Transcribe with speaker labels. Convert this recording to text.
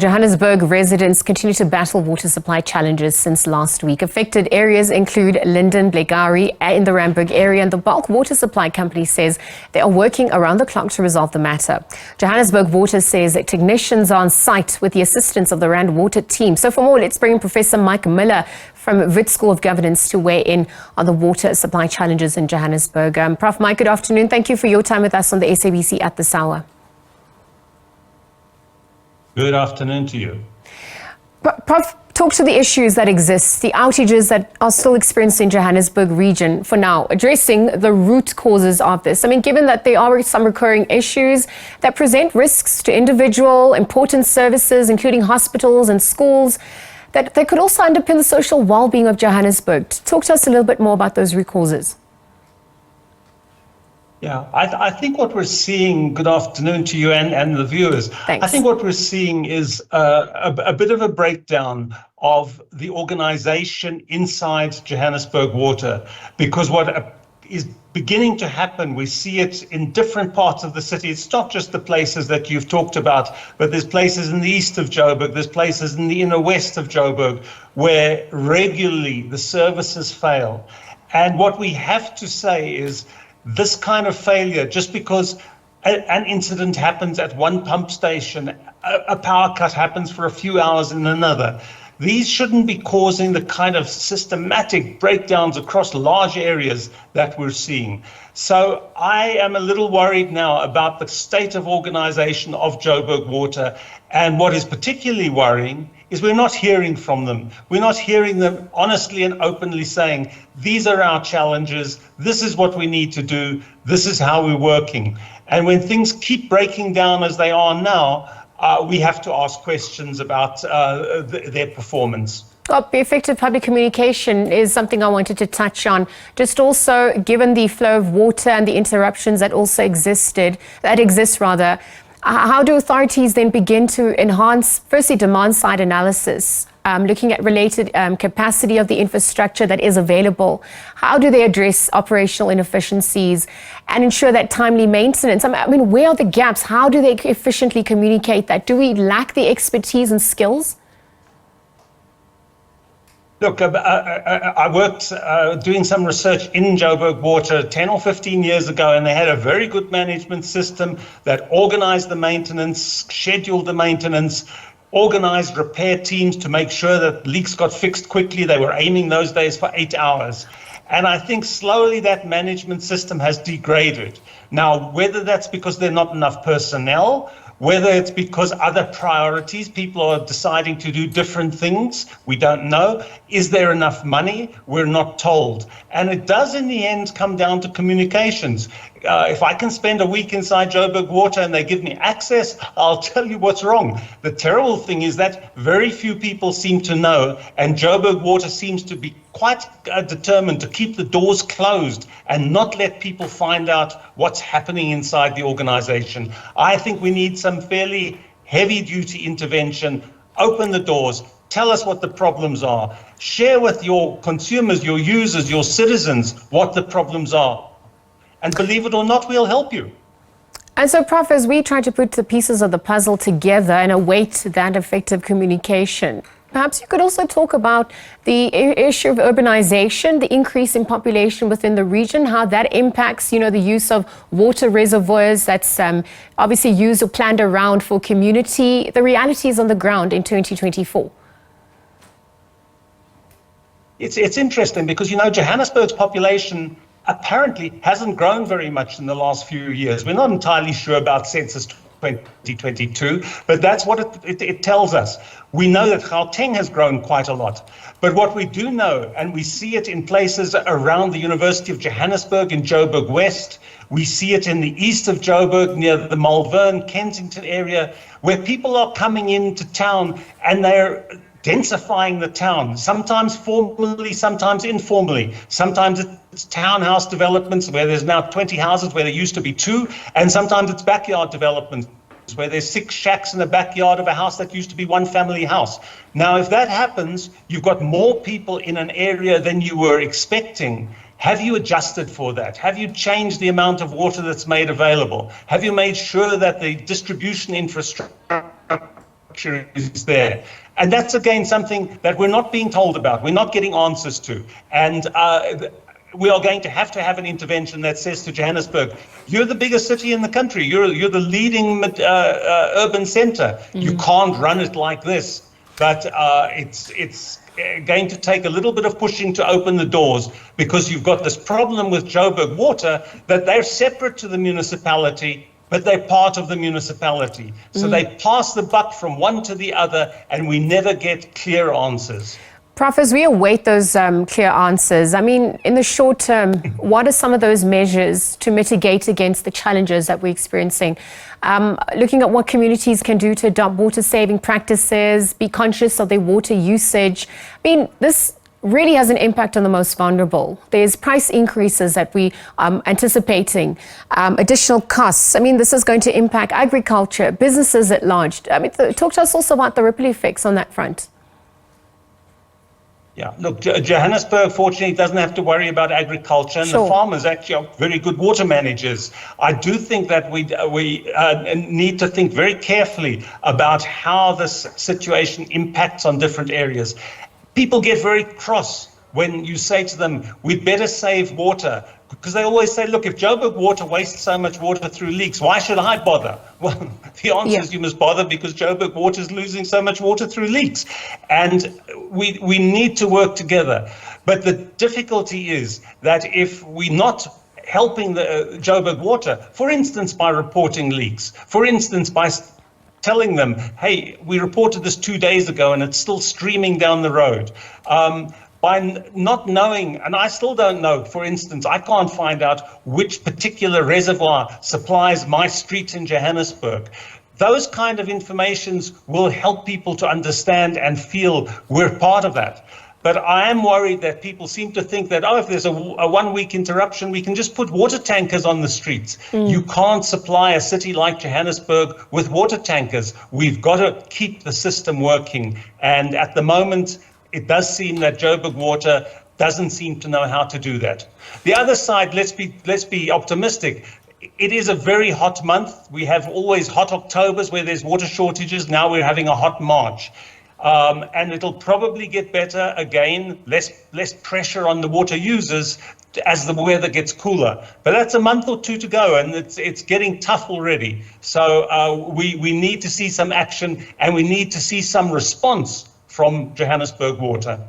Speaker 1: Johannesburg residents continue to battle water supply challenges since last week. Affected areas include Linden and Blairgowrie in the Randburg area, and the bulk water supply company says they are working around the clock to resolve the matter. Johannesburg Water says that technicians are on site with the assistance of the Rand Water team. So for more, let's bring in Professor Mike Muller from Wits School of Governance to weigh in on the water supply challenges in Johannesburg. Prof. Mike, good afternoon. Thank you for your time with us on the SABC at this hour.
Speaker 2: Good afternoon to you.
Speaker 1: Prof, talk to the issues that exist, the outages that are still experienced in Johannesburg region for now, addressing the root causes of this. I mean, given that there are some recurring issues that present risks to individual important services, including hospitals and schools, that they could also underpin the social well-being of Johannesburg. Talk to us a little bit more about those root causes.
Speaker 2: Yeah, I think what we're seeing, good afternoon to you and the viewers.
Speaker 1: Thanks.
Speaker 2: I think what we're seeing is a bit of a breakdown of the organization inside Johannesburg Water, because what is beginning to happen, we see it in different parts of the city. It's not just the places that you've talked about, but there's places in the east of Joburg, there's places in the inner west of Joburg where regularly the services fail. And what we have to say is, this kind of failure, just because an incident happens at one pump station, a power cut happens for a few hours in another, these shouldn't be causing the kind of systematic breakdowns across large areas that we're seeing. So I am a little worried now about the state of organization of Joburg Water. And what is particularly worrying is we're not hearing from them. We're not hearing them honestly and openly saying, these are our challenges, this is what we need to do, this is how we're working. And when things keep breaking down as they are now, we have to ask questions about their performance.
Speaker 1: Well, effective public communication is something I wanted to touch on. Just also, given the flow of water and the interruptions that also exist, how do authorities then begin to enhance, firstly, demand-side analysis, looking at related capacity of the infrastructure that is available? How do they address operational inefficiencies and ensure that timely maintenance? I mean, where are the gaps? How do they efficiently communicate that? Do we lack the expertise and skills?
Speaker 2: Look, I worked doing some research in Joburg Water 10 or 15 years ago, and they had a very good management system that organized the maintenance, scheduled the maintenance, organized repair teams to make sure that leaks got fixed quickly. They were aiming those days for 8 hours. And I think slowly that management system has degraded. Now, whether that's because there's not enough personnel, whether it's because other priorities, people are deciding to do different things, we don't know. Is there enough money? We're not told. And it does in the end come down to communications. If I can spend a week inside Joburg Water and they give me access, I'll tell you what's wrong. The terrible thing is that very few people seem to know, and Joburg Water seems to be quite determined to keep the doors closed and not let people find out what's happening inside the organization. I think we need some fairly heavy-duty intervention. Open the doors. Tell us what the problems are. Share with your consumers, your users, your citizens what the problems are. And believe it or not, we'll help you.
Speaker 1: And so, Prof, as we try to put the pieces of the puzzle together and await that effective communication, perhaps you could also talk about the issue of urbanization, the increase in population within the region, how that impacts, the use of water reservoirs that's obviously used or planned around for community, the realities on the ground in 2024.
Speaker 2: It's interesting because, Johannesburg's population apparently hasn't grown very much in the last few years. We're not entirely sure about census 2022, but that's what it tells us. We know that Gauteng has grown quite a lot. But what we do know, and we see it in places around the University of Johannesburg in Joburg West, we see it in the east of Joburg near the Malvern, Kensington area, where people are coming into town and they're densifying the town, sometimes formally, sometimes informally. Sometimes it's townhouse developments where there's now 20 houses where there used to be 2, and sometimes it's backyard developments where there's 6 shacks in the backyard of a house that used to be one family house. Now, if that happens, you've got more people in an area than you were expecting. Have you adjusted for that? Have you changed the amount of water that's made available? Have you made sure that the distribution infrastructure infrastructure is there. And that's, again, something that we're not being told about. We're not getting answers to. And we are going to have an intervention that says to Johannesburg, you're the biggest city in the country. You're the leading urban center. You can't run it like this. But it's going to take a little bit of pushing to open the doors, because you've got this problem with Joburg Water that they're separate to the municipality, but they're part of the municipality. So they pass the buck from one to the other, and we never get clear answers.
Speaker 1: Prof, as we await those clear answers, I mean, in the short term, what are some of those measures to mitigate against the challenges that we're experiencing? Looking at what communities can do to adopt water-saving practices, be conscious of their water usage. I mean, this really has an impact on the most vulnerable. There's price increases that we are anticipating, additional costs. I mean, this is going to impact agriculture, businesses at large. I mean, talk to us also about the ripple effects on that front.
Speaker 2: Yeah, look, Johannesburg, fortunately, doesn't have to worry about agriculture, and the farmers actually are very good water managers. I do think that we need to think very carefully about how this situation impacts on different areas. People get very cross when you say to them, we'd better save water, because they always say, look, if Joburg Water wastes so much water through leaks, why should I bother? Well, the answer is you must bother because Joburg Water is losing so much water through leaks. And we need to work together. But the difficulty is that if we're not helping the Joburg Water, for instance, by reporting leaks, for instance, by telling them, hey, we reported this 2 days ago and it's still streaming down the road. By not knowing, and I still don't know, for instance, I can't find out which particular reservoir supplies my street in Johannesburg. Those kind of informations will help people to understand and feel we're part of that. But I am worried that people seem to think that, if there's a 1 week interruption, we can just put water tankers on the streets. You can't supply a city like Johannesburg with water tankers. We've got to keep the system working. And at the moment, it does seem that Joburg Water doesn't seem to know how to do that. The other side, let's be optimistic. It is a very hot month. We have always hot Octobers where there's water shortages. Now we're having a hot March. And it'll probably get better again, less pressure on the water users as the weather gets cooler. But that's a month or two to go, and it's getting tough already. So we need to see some action, and we need to see some response from Johannesburg Water.